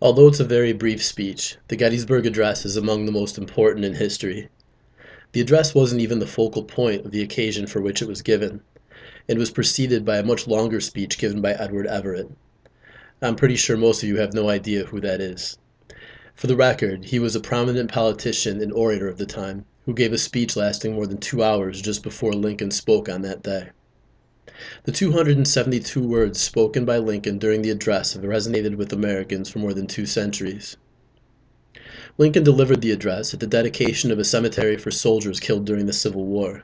Although it's a very brief speech, the Gettysburg Address is among the most important in history. The address wasn't even the focal point of the occasion for which it was given, and was preceded by a much longer speech given by Edward Everett. I'm pretty sure most of you have no idea who that is. For the record, he was a prominent politician and orator of the time, who gave a speech lasting more than 2 hours just before Lincoln spoke on that day. The 272 words spoken by Lincoln during the address have resonated with Americans for more than 2 centuries. Lincoln delivered the address at the dedication of a cemetery for soldiers killed during the Civil War.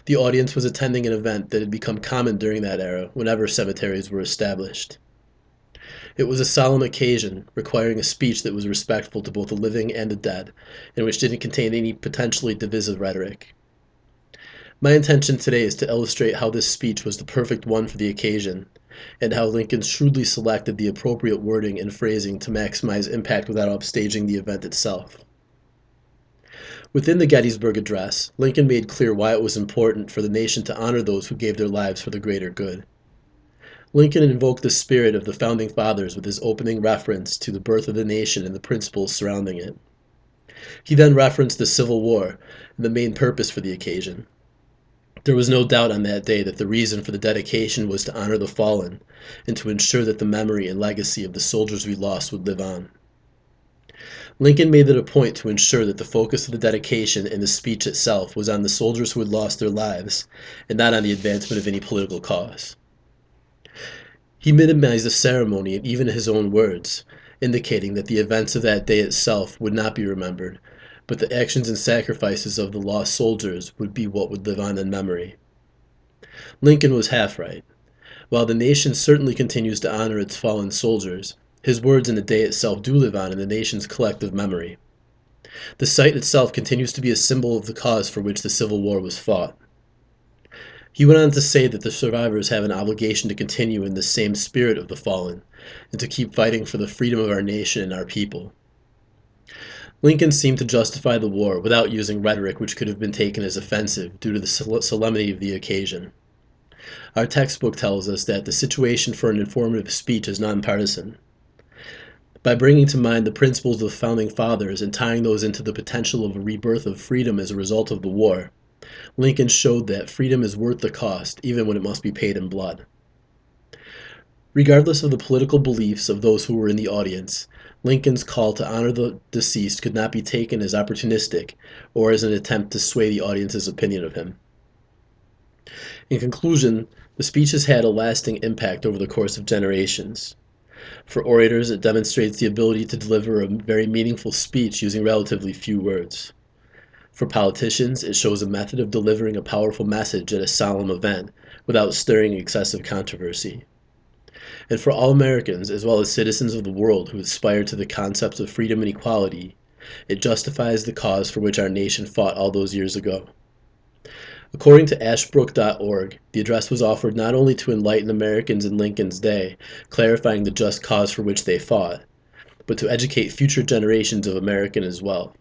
The audience was attending an event that had become common during that era whenever cemeteries were established. It was a solemn occasion, requiring a speech that was respectful to both the living and the dead, and which didn't contain any potentially divisive rhetoric. My intention today is to illustrate how this speech was the perfect one for the occasion, and how Lincoln shrewdly selected the appropriate wording and phrasing to maximize impact without upstaging the event itself. Within the Gettysburg Address, Lincoln made clear why it was important for the nation to honor those who gave their lives for the greater good. Lincoln invoked the spirit of the Founding Fathers with his opening reference to the birth of the nation and the principles surrounding it. He then referenced the Civil War and the main purpose for the occasion. There was no doubt on that day that the reason for the dedication was to honor the fallen and to ensure that the memory and legacy of the soldiers we lost would live on. Lincoln made it a point to ensure that the focus of the dedication and the speech itself was on the soldiers who had lost their lives and not on the advancement of any political cause. He minimized the ceremony in even his own words, indicating that the events of that day itself would not be remembered, but the actions and sacrifices of the lost soldiers would be what would live on in memory. Lincoln was half right. While the nation certainly continues to honor its fallen soldiers, his words and the day itself do live on in the nation's collective memory. The site itself continues to be a symbol of the cause for which the Civil War was fought. He went on to say that the survivors have an obligation to continue in the same spirit of the fallen, and to keep fighting for the freedom of our nation and our people. Lincoln seemed to justify the war without using rhetoric which could have been taken as offensive due to the solemnity of the occasion. Our textbook tells us that the situation for an informative speech is nonpartisan. By bringing to mind the principles of the Founding Fathers and tying those into the potential of a rebirth of freedom as a result of the war, Lincoln showed that freedom is worth the cost, even when it must be paid in blood. Regardless of the political beliefs of those who were in the audience, Lincoln's call to honor the deceased could not be taken as opportunistic or as an attempt to sway the audience's opinion of him. In conclusion, the speech has had a lasting impact over the course of generations. For orators, it demonstrates the ability to deliver a very meaningful speech using relatively few words. For politicians, it shows a method of delivering a powerful message at a solemn event without stirring excessive controversy. And for all Americans, as well as citizens of the world who aspire to the concepts of freedom and equality, it justifies the cause for which our nation fought all those years ago. According to ashbrook.org, the address was offered not only to enlighten Americans in Lincoln's day, clarifying the just cause for which they fought, but to educate future generations of Americans as well.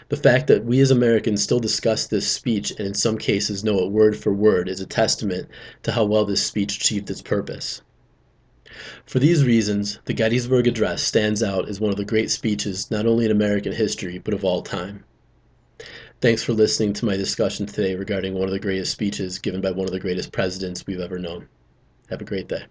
The fact that we as Americans still discuss this speech and in some cases know it word for word is a testament to how well this speech achieved its purpose. For these reasons, the Gettysburg Address stands out as one of the great speeches not only in American history, but of all time. Thanks for listening to my discussion today regarding one of the greatest speeches given by one of the greatest presidents we've ever known. Have a great day.